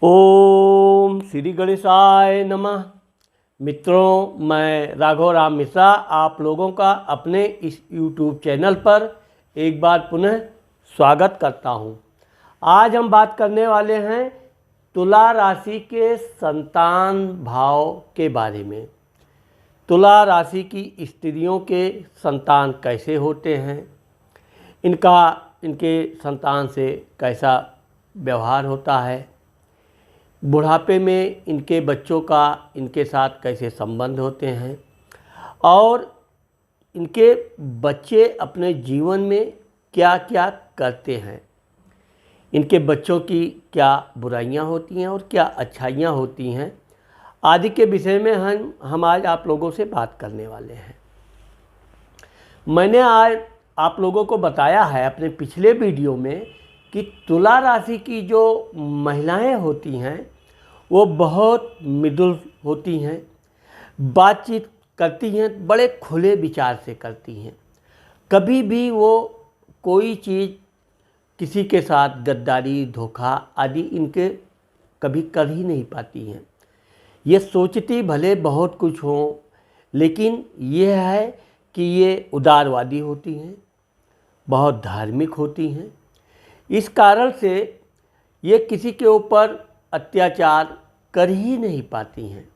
ओम श्री गणेशाय नमः। मित्रों, मैं राघव राम मिश्रा आप लोगों का अपने इस YouTube चैनल पर एक बार पुनः स्वागत करता हूं। आज हम बात करने वाले हैं तुला राशि के संतान भाव के बारे में। तुला राशि की स्त्रियों के संतान कैसे होते हैं, इनके संतान से कैसा व्यवहार होता है, बुढ़ापे में इनके बच्चों का इनके साथ कैसे संबंध होते हैं और इनके बच्चे अपने जीवन में क्या क्या करते हैं, इनके बच्चों की क्या बुराइयां होती हैं और क्या अच्छाइयां होती हैं आदि के विषय में हम आज आप लोगों से बात करने वाले हैं। मैंने आज आप लोगों को बताया है अपने पिछले वीडियो में कि तुला राशि की जो महिलाएं होती हैं वो बहुत मृदुल होती हैं, बातचीत करती हैं, बड़े खुले विचार से करती हैं। कभी भी वो कोई चीज़ किसी के साथ गद्दारी, धोखा आदि इनके कभी कर ही नहीं पाती हैं। ये सोचती भले बहुत कुछ हों, लेकिन ये है कि ये उदारवादी होती हैं, बहुत धार्मिक होती हैं। इस कारण से ये किसी के ऊपर अत्याचार कर ही नहीं पाती हैं।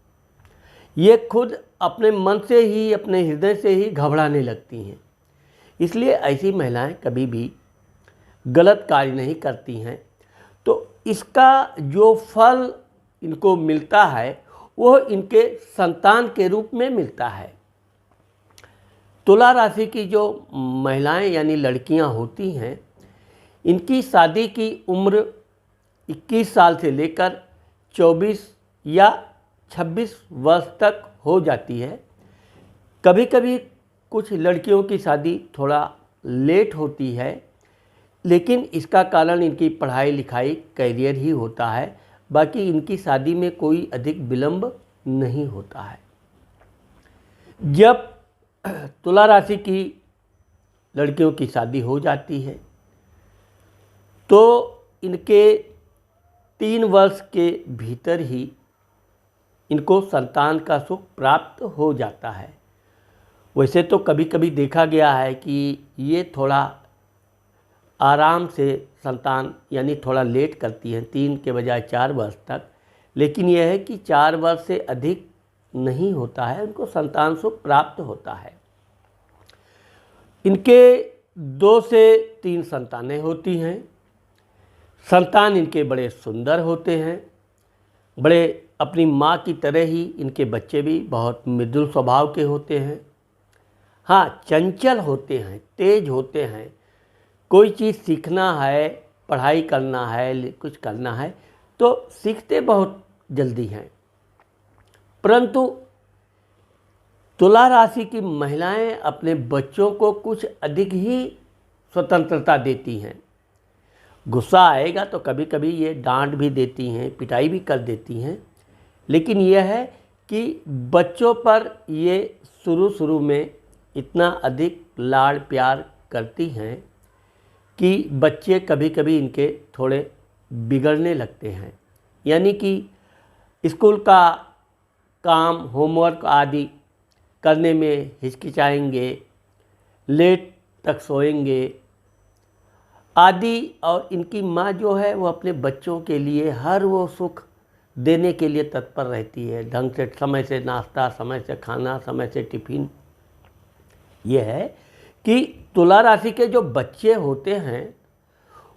ये खुद अपने मन से ही, अपने हृदय से ही घबराने लगती हैं। इसलिए ऐसी महिलाएं कभी भी गलत कार्य नहीं करती हैं। तो इसका जो फल इनको मिलता है वो इनके संतान के रूप में मिलता है। तुला राशि की जो महिलाएं यानी लड़कियां होती हैं, इनकी शादी की उम्र 21 साल से लेकर 24 या 26 वर्ष तक हो जाती है। कभी कभी कुछ लड़कियों की शादी थोड़ा लेट होती है, लेकिन इसका कारण इनकी पढ़ाई लिखाई, करियर ही होता है। बाकी इनकी शादी में कोई अधिक विलंब नहीं होता है। जब तुला राशि की लड़कियों की शादी हो जाती है तो इनके 3 वर्ष के भीतर ही इनको संतान का सुख प्राप्त हो जाता है। वैसे तो कभी कभी देखा गया है कि ये थोड़ा आराम से संतान यानी थोड़ा लेट करती हैं, 3 के बजाय 4 वर्ष तक। लेकिन यह है कि 4 वर्ष से अधिक नहीं होता है, उनको संतान सुख प्राप्त होता है। इनके 2 से 3 संतानें होती हैं। संतान इनके बड़े सुंदर होते हैं, बड़े अपनी माँ की तरह ही इनके बच्चे भी बहुत मृदुल स्वभाव के होते हैं। हाँ, चंचल होते हैं, तेज होते हैं। कोई चीज़ सीखना है, पढ़ाई करना है, कुछ करना है तो सीखते बहुत जल्दी हैं। परंतु तुला राशि की महिलाएं अपने बच्चों को कुछ अधिक ही स्वतंत्रता देती हैं। गुस्सा आएगा तो कभी कभी ये डांट भी देती हैं, पिटाई भी कर देती हैं। लेकिन यह है कि बच्चों पर ये शुरू में इतना अधिक लाड़ प्यार करती हैं कि बच्चे कभी कभी इनके थोड़े बिगड़ने लगते हैं। यानी कि स्कूल का काम, होमवर्क आदि करने में हिचकिचाएंगे, लेट तक सोएंगे आदि। और इनकी माँ जो है वो अपने बच्चों के लिए हर वो सुख देने के लिए तत्पर रहती है। ढंग से समय से नाश्ता, समय से खाना, समय से टिफ़िन। ये है कि तुला राशि के जो बच्चे होते हैं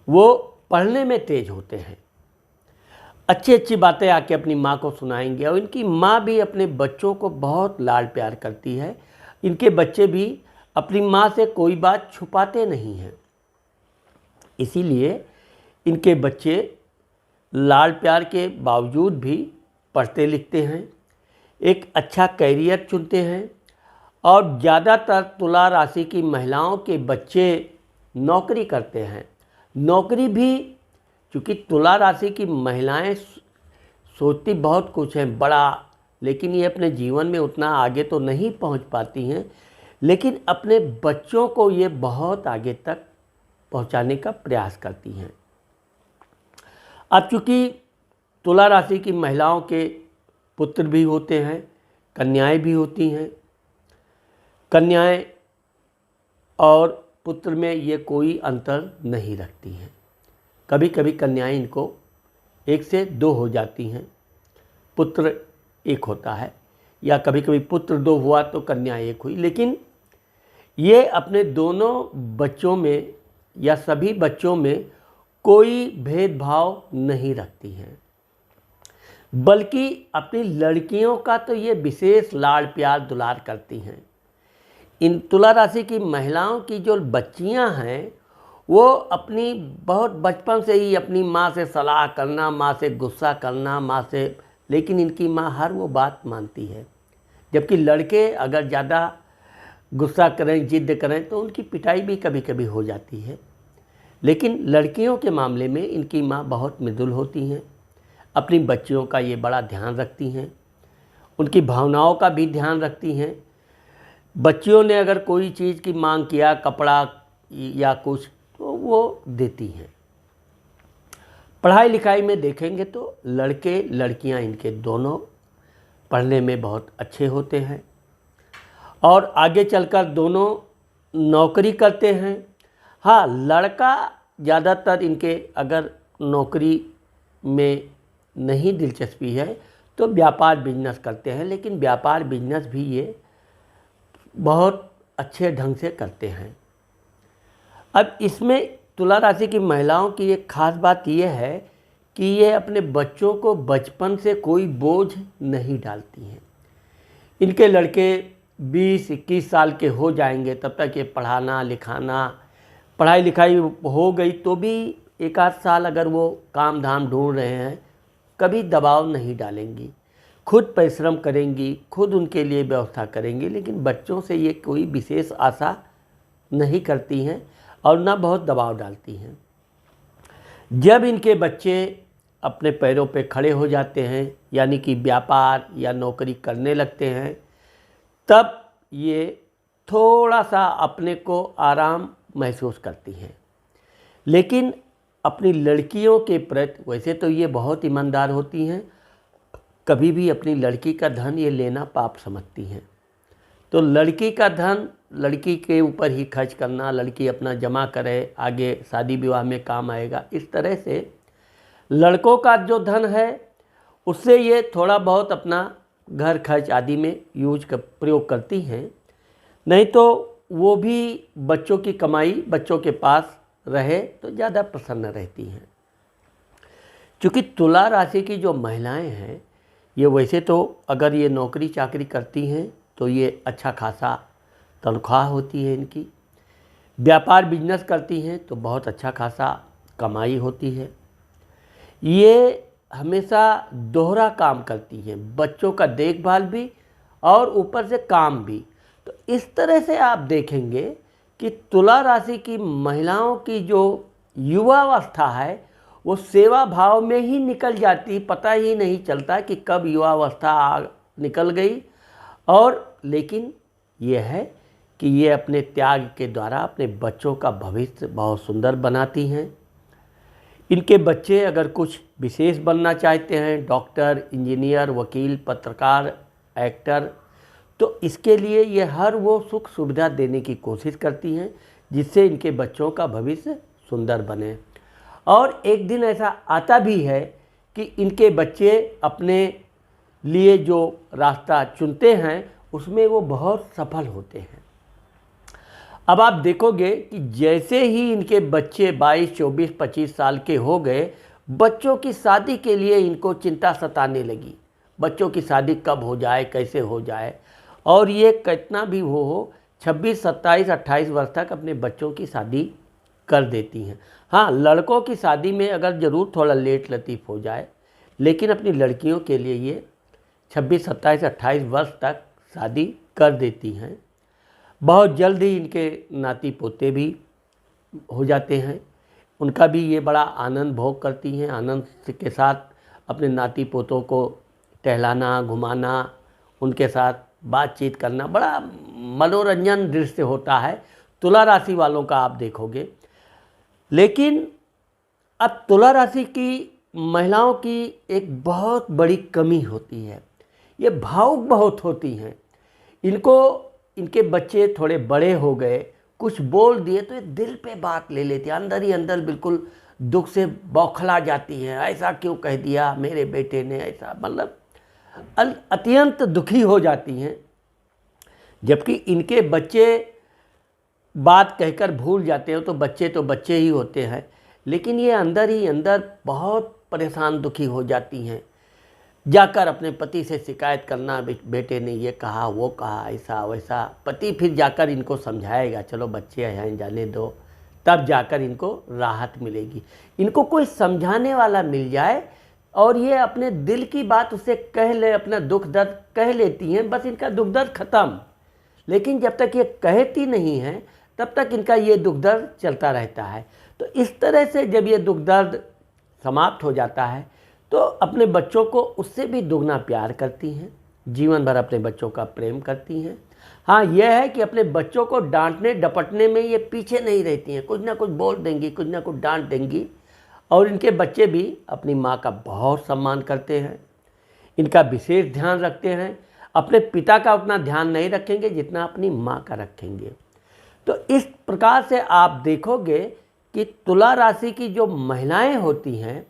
वो पढ़ने में तेज होते हैं, अच्छी अच्छी बातें आके अपनी माँ को सुनाएंगे। और इनकी माँ भी अपने बच्चों को बहुत लाड प्यार करती है। इनके बच्चे भी अपनी माँ से कोई बात छुपाते नहीं हैं। इसीलिए इनके बच्चे लाड प्यार के बावजूद भी पढ़ते लिखते हैं, एक अच्छा कैरियर चुनते हैं। और ज़्यादातर तुला राशि की महिलाओं के बच्चे नौकरी करते हैं। नौकरी भी, क्योंकि तुला राशि की महिलाएं सोचती बहुत कुछ हैं बड़ा, लेकिन ये अपने जीवन में उतना आगे तो नहीं पहुंच पाती हैं। लेकिन अपने बच्चों को ये बहुत आगे तक पहुंचाने का प्रयास करती हैं। अब चूँकि तुला राशि की महिलाओं के पुत्र भी होते हैं, कन्याएं भी होती हैं। कन्याएं और पुत्र में ये कोई अंतर नहीं रखती हैं। कभी कभी कन्याएं इनको 1 से 2 हो जाती हैं, पुत्र 1 होता है, या कभी कभी पुत्र 2 हुआ तो कन्या 1 हुई। लेकिन ये अपने दोनों बच्चों में या सभी बच्चों में कोई भेदभाव नहीं रखती हैं, बल्कि अपनी लड़कियों का तो ये विशेष लाड़ प्यार दुलार करती हैं। इन तुला राशि की महिलाओं की जो बच्चियां हैं वो अपनी बहुत बचपन से ही अपनी माँ से सलाह करना, माँ से गुस्सा करना, माँ से, लेकिन इनकी माँ हर वो बात मानती है। जबकि लड़के अगर ज़्यादा गुस्सा करें, जिद करें तो उनकी पिटाई भी कभी कभी हो जाती है। लेकिन लड़कियों के मामले में इनकी माँ बहुत मृदुल होती हैं, अपनी बच्चियों का ये बड़ा ध्यान रखती हैं, उनकी भावनाओं का भी ध्यान रखती हैं। बच्चियों ने अगर कोई चीज़ की मांग किया, कपड़ा या कुछ, तो वो देती हैं। पढ़ाई लिखाई में देखेंगे तो लड़के लड़कियां इनके दोनों पढ़ने में बहुत अच्छे होते हैं और आगे चलकर दोनों नौकरी करते हैं। हाँ, लड़का ज़्यादातर इनके अगर नौकरी में नहीं दिलचस्पी है तो व्यापार बिजनेस करते हैं, लेकिन व्यापार बिजनेस भी ये बहुत अच्छे ढंग से करते हैं। अब इसमें तुला राशि की महिलाओं की एक खास बात यह है कि ये अपने बच्चों को बचपन से कोई बोझ नहीं डालती हैं। इनके लड़के 20-21 साल के हो जाएंगे तब तक ये पढ़ाना लिखाना, पढ़ाई लिखाई हो गई तो भी 1 आध साल अगर वो काम धाम ढूंढ रहे हैं, कभी दबाव नहीं डालेंगी, खुद परिश्रम करेंगी, खुद उनके लिए व्यवस्था करेंगी। लेकिन बच्चों से ये कोई विशेष आशा नहीं करती हैं और ना बहुत दबाव डालती हैं। जब इनके बच्चे अपने पैरों पे खड़े हो जाते हैं, यानी कि व्यापार या नौकरी करने लगते हैं, तब ये थोड़ा सा अपने को आराम महसूस करती हैं। लेकिन अपनी लड़कियों के प्रति वैसे तो ये बहुत ईमानदार होती हैं, कभी भी अपनी लड़की का धन ये लेना पाप समझती हैं। तो लड़की का धन लड़की के ऊपर ही खर्च करना, लड़की अपना जमा करे, आगे शादी विवाह में काम आएगा, इस तरह से लड़कों का जो धन है उससे ये थोड़ा बहुत अपना घर खर्च आदि में प्रयोग करती हैं। नहीं तो वो भी बच्चों की कमाई बच्चों के पास रहे तो ज़्यादा प्रसन्न रहती हैं। क्योंकि तुला राशि की जो महिलाएं हैं ये वैसे तो अगर ये नौकरी चाकरी करती हैं तो ये अच्छा खासा तनख्वाह होती है इनकी, व्यापार बिजनेस करती हैं तो बहुत अच्छा खासा कमाई होती है। ये हमेशा दोहरा काम करती हैं, बच्चों का देखभाल भी और ऊपर से काम भी। तो इस तरह से आप देखेंगे कि तुला राशि की महिलाओं की जो युवावस्था है वो सेवा भाव में ही निकल जाती, पता ही नहीं चलता कि कब युवावस्था निकल गई। और लेकिन ये है कि ये अपने त्याग के द्वारा अपने बच्चों का भविष्य बहुत सुंदर बनाती हैं। इनके बच्चे अगर कुछ विशेष बनना चाहते हैं, डॉक्टर, इंजीनियर, वकील, पत्रकार, एक्टर, तो इसके लिए ये हर वो सुख सुविधा देने की कोशिश करती हैं जिससे इनके बच्चों का भविष्य सुंदर बने। और एक दिन ऐसा आता भी है कि इनके बच्चे अपने लिए जो रास्ता चुनते हैं उसमें वो बहुत सफल होते हैं। अब आप देखोगे कि जैसे ही इनके बच्चे 22, 24, 25 साल के हो गए, बच्चों की शादी के लिए इनको चिंता सताने लगी, बच्चों की शादी कब हो जाए, कैसे हो जाए। और ये कितना भी हो 26, 27, 28 वर्ष तक अपने बच्चों की शादी कर देती हैं। हाँ, लड़कों की शादी में अगर ज़रूर थोड़ा लेट लतीफ़ हो जाए, लेकिन अपनी लड़कियों के लिए ये 26, 27, 28 वर्ष तक शादी कर देती हैं। बहुत जल्द ही इनके नाती पोते भी हो जाते हैं, उनका भी ये बड़ा आनंद भोग करती हैं। आनंद के साथ अपने नाती पोतों को टहलाना, घुमाना, उनके साथ बातचीत करना बड़ा मनोरंजन दृश्य होता है तुला राशि वालों का, आप देखोगे। लेकिन अब तुला राशि की महिलाओं की एक बहुत बड़ी कमी होती है, ये भावुक बहुत होती हैं। इनको इनके बच्चे थोड़े बड़े हो गए, कुछ बोल दिए तो ये दिल पे बात ले लेती है, अंदर ही अंदर बिल्कुल दुख से बौखला जाती हैं। ऐसा क्यों कह दिया मेरे बेटे ने, ऐसा मतलब अत्यंत दुखी हो जाती हैं। जबकि इनके बच्चे बात कहकर भूल जाते हैं, तो बच्चे ही होते हैं, लेकिन ये अंदर ही अंदर बहुत परेशान दुखी हो जाती हैं। जाकर अपने पति से शिकायत करना, बेटे ने ये कहा वो कहा ऐसा वैसा। पति फिर जाकर इनको समझाएगा, चलो बच्चे हैं जाने दो, तब जाकर इनको राहत मिलेगी। इनको कोई समझाने वाला मिल जाए और ये अपने दिल की बात उसे कह ले, अपना दुख दर्द कह लेती हैं, बस इनका दुख दर्द खत्म। लेकिन जब तक ये कहती नहीं हैं तब तक इनका ये दुख दर्द चलता रहता है। तो इस तरह से जब ये दुख दर्द समाप्त हो जाता है तो अपने बच्चों को उससे भी दुगना प्यार करती हैं, जीवन भर अपने बच्चों का प्रेम करती हैं। हाँ, यह है कि अपने बच्चों को डांटने डपटने में ये पीछे नहीं रहती हैं, कुछ ना कुछ बोल देंगी, कुछ ना कुछ डांट देंगी। और इनके बच्चे भी अपनी माँ का बहुत सम्मान करते हैं, इनका विशेष ध्यान रखते हैं। अपने पिता का उतना ध्यान नहीं रखेंगे जितना अपनी माँ का रखेंगे। तो इस प्रकार से आप देखोगे कि तुला राशि की जो महिलाएं होती हैं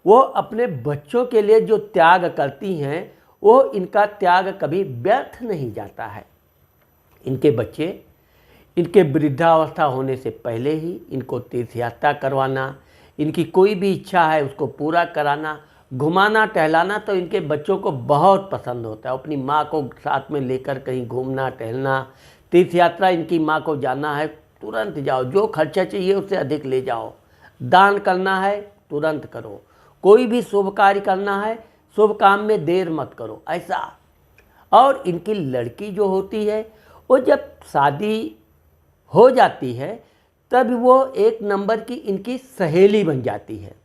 वो अपने बच्चों के लिए जो त्याग करती हैं वो इनका त्याग कभी व्यर्थ नहीं जाता है। इनके बच्चे इनके वृद्धावस्था होने से पहले ही इनको तीर्थ यात्रा करवाना, इनकी कोई भी इच्छा है उसको पूरा कराना, घुमाना टहलाना तो इनके बच्चों को बहुत पसंद होता है। अपनी माँ को साथ में लेकर कहीं घूमना टहलना, तीर्थ यात्रा इनकी माँ को जाना है तुरंत जाओ, जो खर्चा चाहिए उससे अधिक ले जाओ, दान करना है तुरंत करो, कोई भी शुभ कार्य करना है शुभ काम में देर मत करो, ऐसा। और इनकी लड़की जो होती है वो जब शादी हो जाती है तब वो एक नंबर की इनकी सहेली बन जाती है।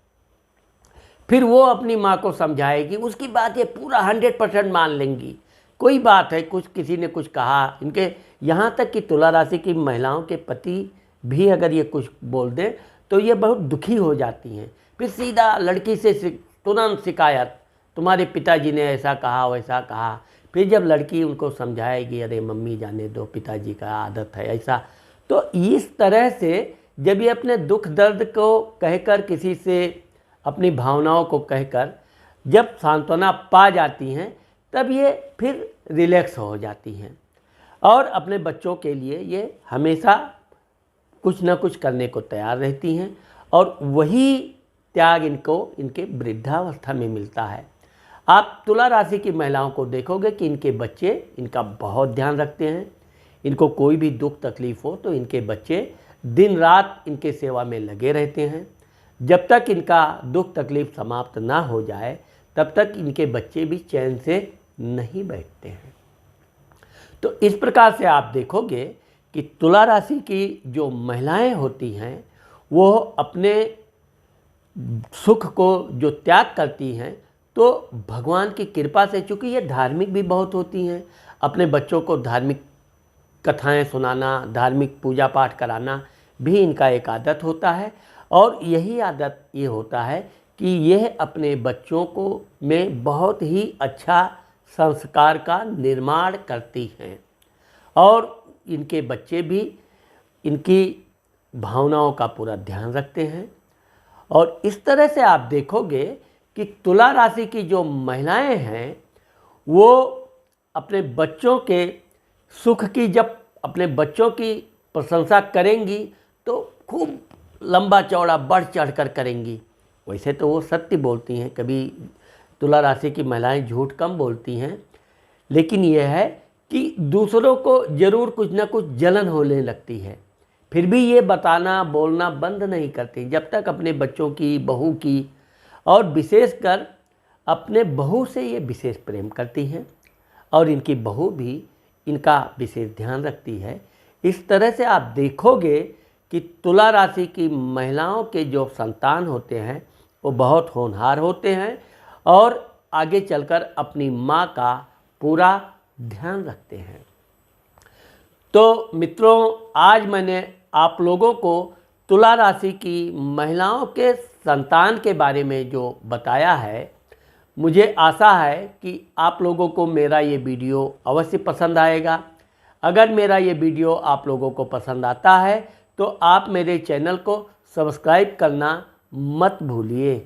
फिर वो अपनी माँ को समझाएगी, उसकी बात ये पूरा 100% मान लेंगी। कोई बात है, कुछ किसी ने कुछ कहा, इनके यहाँ तक कि तुला राशि की महिलाओं के पति भी अगर ये कुछ बोल दें तो ये बहुत दुखी हो जाती हैं। फिर सीधा लड़की से तुरंत शिकायत, तुम्हारे पिताजी ने ऐसा कहा वैसा कहा। फिर जब लड़की उनको समझाएगी, अरे मम्मी जाने दो, पिताजी का आदत है ऐसा। तो इस तरह से जब ये अपने दुख दर्द को कहकर, किसी से अपनी भावनाओं को कहकर जब सांत्वना पा जाती हैं तब ये फिर रिलैक्स हो जाती हैं और अपने बच्चों के लिए ये हमेशा कुछ ना कुछ करने को तैयार रहती हैं। और वही त्याग इनको इनके वृद्धावस्था में मिलता है। आप तुला राशि की महिलाओं को देखोगे कि इनके बच्चे इनका बहुत ध्यान रखते हैं। इनको कोई भी दुख तकलीफ हो तो इनके बच्चे दिन रात इनके सेवा में लगे रहते हैं। जब तक इनका दुख तकलीफ समाप्त ना हो जाए तब तक इनके बच्चे भी चैन से नहीं बैठते हैं। तो इस प्रकार से आप देखोगे कि तुला राशि की जो महिलाएं होती हैं वो अपने सुख को जो त्याग करती हैं तो भगवान की कृपा से, चूँकि ये धार्मिक भी बहुत होती हैं, अपने बच्चों को धार्मिक कथाएं सुनाना, धार्मिक पूजा पाठ कराना भी इनका एक आदत होता है। और यही आदत ये होता है कि यह अपने बच्चों को में बहुत ही अच्छा संस्कार का निर्माण करती हैं और इनके बच्चे भी इनकी भावनाओं का पूरा ध्यान रखते हैं। और इस तरह से आप देखोगे कि तुला राशि की जो महिलाएं हैं वो अपने बच्चों के सुख की, जब अपने बच्चों की प्रशंसा करेंगी तो खूब लंबा चौड़ा बढ़ चढ़ कर करेंगी। वैसे तो वो सत्य बोलती हैं, कभी तुला राशि की महिलाएं झूठ कम बोलती हैं, लेकिन यह है कि दूसरों को ज़रूर कुछ ना कुछ जलन होने लगती है, फिर भी ये बताना बोलना बंद नहीं करती जब तक अपने बच्चों की, बहू की, और विशेषकर अपने बहू से ये विशेष प्रेम करती हैं और इनकी बहू भी इनका विशेष ध्यान रखती है। इस तरह से आप देखोगे कि तुला राशि की महिलाओं के जो संतान होते हैं वो बहुत होनहार होते हैं और आगे चलकर अपनी माँ का पूरा ध्यान रखते हैं। तो मित्रों, आज मैंने आप लोगों को तुला राशि की महिलाओं के संतान के बारे में जो बताया है, मुझे आशा है कि आप लोगों को मेरा ये वीडियो अवश्य पसंद आएगा। अगर मेरा ये वीडियो आप लोगों को पसंद आता है तो आप मेरे चैनल को सब्सक्राइब करना मत भूलिए।